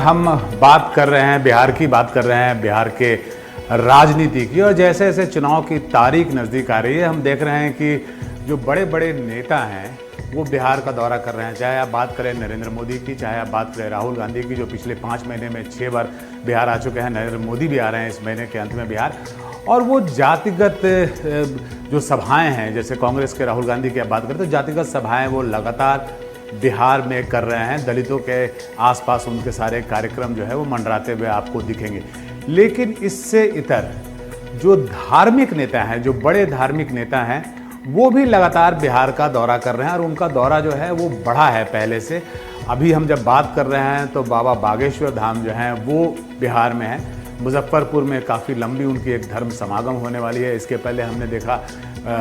हम बात कर रहे हैं बिहार की, बात कर रहे हैं बिहार के राजनीति की। और जैसे जैसे चुनाव की तारीख नज़दीक आ रही है, हम देख रहे हैं कि जो बड़े बड़े नेता हैं वो बिहार का दौरा कर रहे हैं। चाहे आप बात करें नरेंद्र मोदी की, चाहे आप बात करें राहुल गांधी की, जो पिछले 5 महीने में 6 बार बिहार आ चुके हैं। नरेंद्र मोदी भी आ रहे हैं इस महीने के अंत में बिहार। और वो जातिगत जो सभाएं हैं, जैसे कांग्रेस के राहुल गांधी की आप बात करें तो जातिगत सभाएं वो लगातार बिहार में कर रहे हैं। दलितों के आसपास उनके सारे कार्यक्रम जो है वो मंडराते हुए आपको दिखेंगे। लेकिन इससे इतर जो धार्मिक नेता हैं, जो बड़े धार्मिक नेता हैं, वो भी लगातार बिहार का दौरा कर रहे हैं। और उनका दौरा जो है वो बढ़ा है पहले से। अभी हम जब बात कर रहे हैं तो बाबा बागेश्वर धाम जो है वो बिहार में है। मुजफ्फरपुर में काफ़ी लंबी उनकी एक धर्म समागम होने वाली है। इसके पहले हमने देखा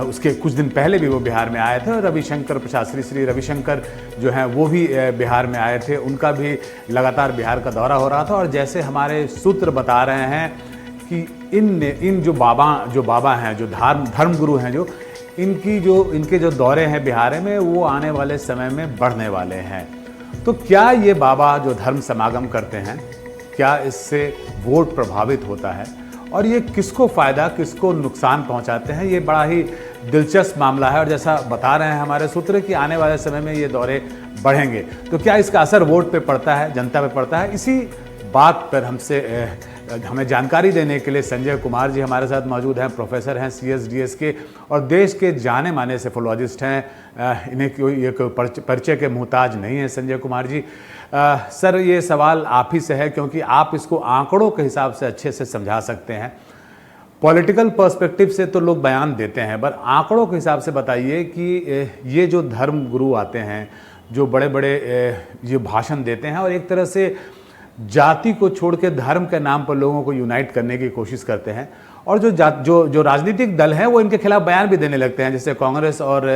उसके कुछ दिन पहले भी वो बिहार में आए थे। और रविशंकर प्रसाद, श्री रविशंकर जो हैं वो भी बिहार में आए थे। उनका भी लगातार बिहार का दौरा हो रहा था। और जैसे हमारे सूत्र बता रहे हैं कि इन जो बाबा हैं, जो धर्म गुरु हैं, जो इनके जो दौरे हैं बिहार में, वो आने वाले समय में बढ़ने वाले हैं। तो क्या ये बाबा जो धर्म समागम करते हैं, क्या इससे वोट प्रभावित होता है? और ये किसको फ़ायदा, किसको नुकसान पहुंचाते हैं, ये बड़ा ही दिलचस्प मामला है। और जैसा बता रहे हैं हमारे सूत्र कि आने वाले समय में ये दौरे बढ़ेंगे, तो क्या इसका असर वोट पे पड़ता है, जनता पे पड़ता है? इसी बात पर हमें जानकारी देने के लिए संजय कुमार जी हमारे साथ मौजूद हैं। प्रोफेसर हैं CSDS के और देश के जाने माने सेफोलॉजिस्ट हैं। इन्हें कोई परिचय के मोहताज नहीं है संजय कुमार जी। सर, ये सवाल आप ही से है, क्योंकि आप इसको आंकड़ों के हिसाब से अच्छे से समझा सकते हैं। पॉलिटिकल पर्सपेक्टिव से तो लोग बयान देते हैं, पर आंकड़ों के हिसाब से बताइए कि ये जो धर्म गुरु आते हैं, जो बड़े बड़े ये भाषण देते हैं और एक तरह से जाति को छोड़ के धर्म के नाम पर लोगों को यूनाइट करने की कोशिश करते हैं। और जो राजनीतिक दल हैं वो इनके खिलाफ बयान भी देने लगते हैं। जैसे कांग्रेस और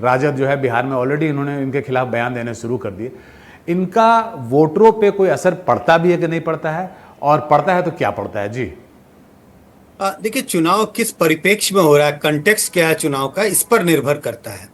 राजद जो है बिहार में ऑलरेडी इन्होंने इनके खिलाफ बयान देने शुरू कर दिए। इनका वोटरों पे कोई असर पड़ता भी है कि नहीं पड़ता है? और पड़ता है तो क्या पड़ता है? जी देखिए, चुनाव किस परिप्रेक्ष्य में हो रहा है, कंटेक्स्ट क्या है चुनाव का, इस पर निर्भर करता है।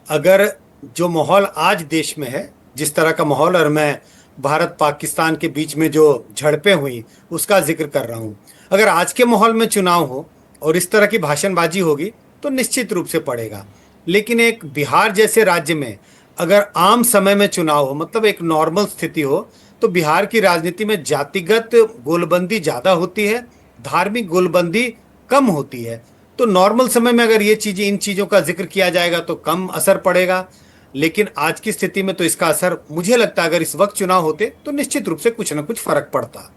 अगर जो माहौल आज देश में है, जिस तरह का माहौल, और मैं भारत पाकिस्तान के बीच में जो झड़पें हुई उसका जिक्र कर रहा हूं, अगर आज के माहौल में चुनाव हो और इस तरह की भाषणबाजी होगी तो निश्चित रूप से पड़ेगा। लेकिन एक बिहार जैसे राज्य में अगर आम समय में चुनाव हो, मतलब एक नॉर्मल स्थिति हो, तो बिहार की राजनीति में जातिगत गोलबंदी ज्यादा होती है, धार्मिक गोलबंदी कम होती है। तो नॉर्मल समय में अगर इन चीजों का जिक्र किया जाएगा तो कम असर पड़ेगा। लेकिन आज की स्थिति में तो इसका असर, मुझे लगता है अगर इस वक्त चुनाव होते तो निश्चित रूप से कुछ ना कुछ फर्क पड़ता।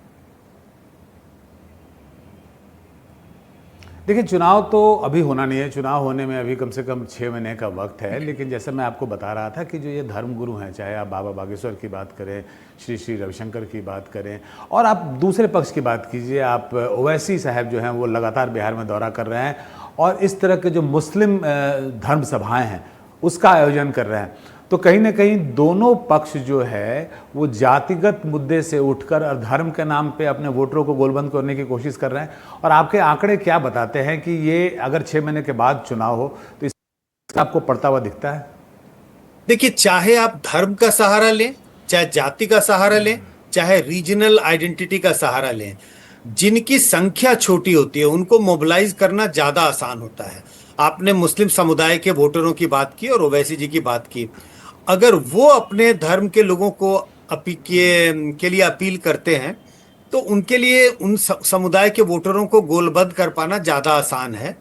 देखिए, चुनाव तो अभी होना नहीं है। चुनाव होने में अभी कम से कम 6 महीने का वक्त है। लेकिन जैसे मैं आपको बता रहा था कि जो ये धर्मगुरु हैं, चाहे आप बाबा बागेश्वर की बात करें, श्री रविशंकर की बात करें, और आप दूसरे पक्ष की बात कीजिए, आप ओवैसी साहब जो हैं वो लगातार बिहार में दौरा कर रहे हैं और इस तरह के जो मुस्लिम धर्म सभाएँ हैं उसका आयोजन कर रहे हैं। तो कहीं ना कहीं दोनों पक्ष जो है वो जातिगत मुद्दे से उठकर और धर्म के नाम पे अपने वोटरों को गोलबंद करने की कोशिश कर रहे हैं। और आपके आंकड़े क्या बताते हैं कि ये अगर 6 महीने के बाद चुनाव हो तो इसका आपको पड़ता हुआ दिखता है? देखिए, चाहे आप धर्म का सहारा लें, चाहे जाति का सहारा लें, चाहे रीजनल आइडेंटिटी का सहारा लें, जिनकी संख्या छोटी होती है उनको मोबिलाइज करना ज्यादा आसान होता है। आपने मुस्लिम समुदाय के वोटरों की बात की और ओवैसी जी की बात की। अगर वो अपने धर्म के लोगों को के लिए अपील करते हैं तो उनके लिए उन समुदाय के वोटरों को गोलबंद कर पाना ज्यादा आसान है।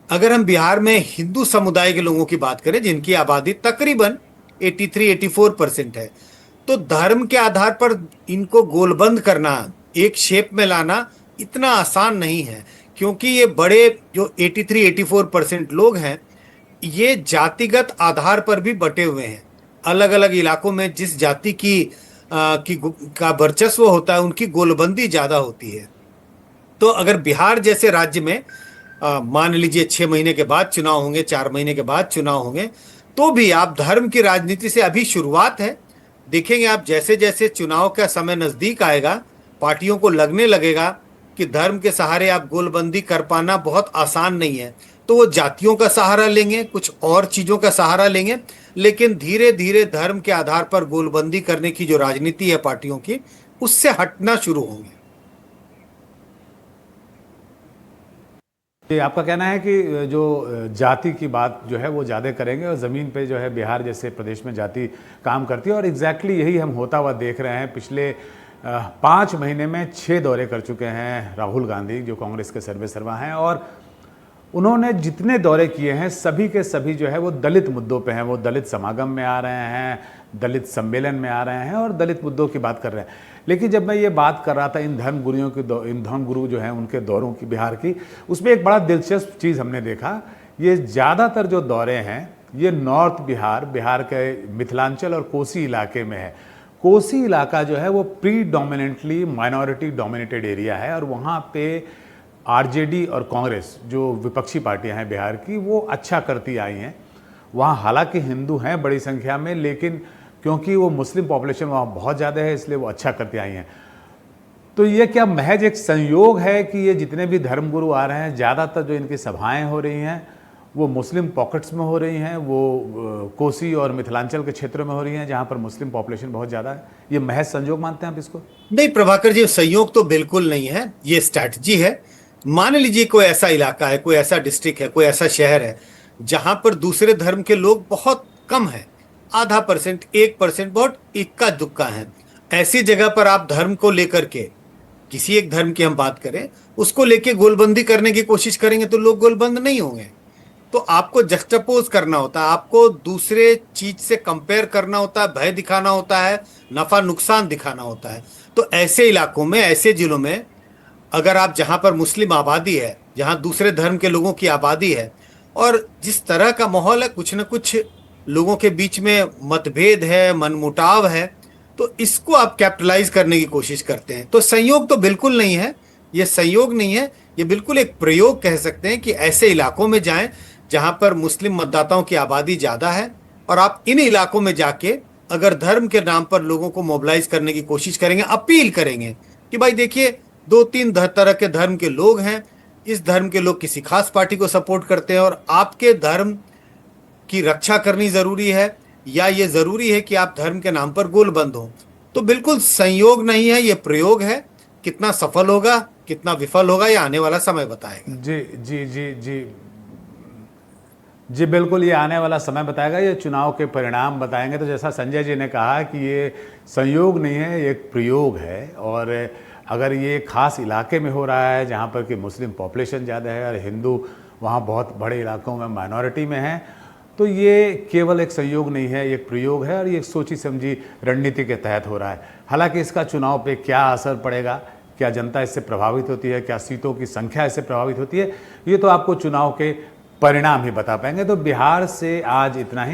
अगर हम बिहार में हिंदू समुदाय के लोगों की बात करें, जिनकी आबादी तकरीबन 83-84% है, तो धर्म के आधार पर इनको गोलबंद करना, एक शेप में लाना इतना आसान नहीं है। क्योंकि ये बड़े जो 83-84% लोग हैं, ये जातिगत आधार पर भी बटे हुए हैं। अलग अलग इलाकों में जिस जाति का वर्चस्व होता है उनकी गोलबंदी ज्यादा होती है। तो अगर बिहार जैसे राज्य में मान लीजिए 6 महीने के बाद चुनाव होंगे, 4 महीने के बाद चुनाव होंगे, तो भी आप धर्म की राजनीति से अभी शुरुआत है। देखेंगे आप, जैसे जैसे चुनाव का समय नजदीक आएगा, पार्टियों को लगने लगेगा कि धर्म के सहारे आप गोलबंदी कर पाना बहुत आसान नहीं है, तो वो जातियों का सहारा लेंगे, कुछ और चीजों का सहारा लेंगे। लेकिन धीरे धीरे धर्म के आधार पर गोलबंदी करने की जो राजनीति है पार्टियों की, उससे हटना शुरू होंगे। ये आपका कहना है कि जो जाति की बात जो है वो ज़्यादा करेंगे और ज़मीन पे जो है बिहार जैसे प्रदेश में जाति काम करती है, और एग्जैक्टली यही हम होता हुआ देख रहे हैं। पिछले 5 महीने में 6 दौरे कर चुके हैं राहुल गांधी, जो कांग्रेस के सर्वेसर्वा हैं, और उन्होंने जितने दौरे किए हैं सभी के सभी जो है वो दलित मुद्दों पे हैं। वो दलित समागम में आ रहे हैं, दलित सम्मेलन में आ रहे हैं और दलित मुद्दों की बात कर रहे हैं। लेकिन जब मैं ये बात कर रहा था इन धर्म गुरु जो हैं उनके दौरों की बिहार की, उसमें एक बड़ा दिलचस्प चीज़ हमने देखा। ये ज़्यादातर जो दौरे हैं ये नॉर्थ बिहार के मिथिलांचल और कोसी इलाके में है। कोसी इलाका जो है वो प्रीडोमिनेंटली माइनॉरिटी डोमिनेटेड एरिया है, और वहाँ पे आरजेडी और कांग्रेस जो विपक्षी पार्टियां हैं बिहार की वो अच्छा करती आई हैं। वहाँ हालांकि हिंदू हैं बड़ी संख्या में, लेकिन क्योंकि वो मुस्लिम पॉपुलेशन वहाँ बहुत ज़्यादा है इसलिए वो अच्छा करती आई हैं। तो ये क्या महज एक संयोग है कि ये जितने भी धर्मगुरु आ रहे हैं ज़्यादातर जो इनकी सभाएं हो रही हैं वो मुस्लिम पॉकेट्स में हो रही हैं, वो कोसी और मिथिलांचल के क्षेत्रों में हो रही हैं जहाँ पर मुस्लिम पॉपुलेशन बहुत ज़्यादा है? ये महज संयोग मानते हैं आप इसको? नहीं प्रभाकर जी, संयोग तो बिल्कुल नहीं है, ये स्ट्रैटेजी है। मान लीजिए कोई ऐसा इलाका है, कोई ऐसा डिस्ट्रिक्ट है, कोई ऐसा शहर है जहां पर दूसरे धर्म के लोग बहुत कम है, आधा %, 1%, बहुत इक्का दुक्का है। ऐसी जगह पर आप धर्म को लेकर के, किसी एक धर्म की हम बात करें, उसको लेके गोलबंदी करने की कोशिश करेंगे तो लोग गोलबंद नहीं होंगे। तो आपको जस्टपोज करना होता है, आपको दूसरे चीज से कंपेयर करना होता है, भय दिखाना होता है, नफा नुकसान दिखाना होता है। तो ऐसे इलाकों में, ऐसे जिलों में अगर आप, जहां पर मुस्लिम आबादी है, जहां दूसरे धर्म के लोगों की आबादी है, और जिस तरह का माहौल है, कुछ न कुछ लोगों के बीच में मतभेद है, मनमुटाव है, तो इसको आप कैपिटलाइज करने की कोशिश करते हैं। तो संयोग तो बिल्कुल नहीं है, ये संयोग नहीं है, ये बिल्कुल एक प्रयोग कह सकते हैं कि ऐसे इलाकों में जाएं जहां पर मुस्लिम मतदाताओं की आबादी ज्यादा है, और आप इन इलाकों में जाके अगर धर्म के नाम पर लोगों को मोबिलाइज करने की कोशिश करेंगे, अपील करेंगे कि भाई देखिए 2-3 तरह के धर्म के लोग हैं, इस धर्म के लोग किसी खास पार्टी को सपोर्ट करते हैं और आपके धर्म की रक्षा करनी जरूरी है, या ये जरूरी है कि आप धर्म के नाम पर गोलबंद हो। तो बिल्कुल संयोग नहीं है, ये प्रयोग है। कितना सफल होगा, कितना विफल होगा, ये आने वाला समय बताएगा। जी जी जी जी जी बिल्कुल, ये आने वाला समय बताएगा, ये चुनाव के परिणाम बताएंगे। तो जैसा संजय जी ने कहा कि ये संयोग नहीं है, ये एक प्रयोग है, और अगर ये खास इलाके में हो रहा है जहाँ पर कि मुस्लिम पॉपुलेशन ज़्यादा है और हिंदू वहाँ बहुत बड़े इलाकों में माइनॉरिटी में हैं, तो ये केवल एक संयोग नहीं है, ये एक प्रयोग है, और ये एक सोची समझी रणनीति के तहत हो रहा है। हालांकि इसका चुनाव पे क्या असर पड़ेगा, क्या जनता इससे प्रभावित होती है, क्या सीटों की संख्या इससे प्रभावित होती है, ये तो आपको चुनाव के परिणाम ही बता पाएंगे। तो बिहार से आज इतना ही।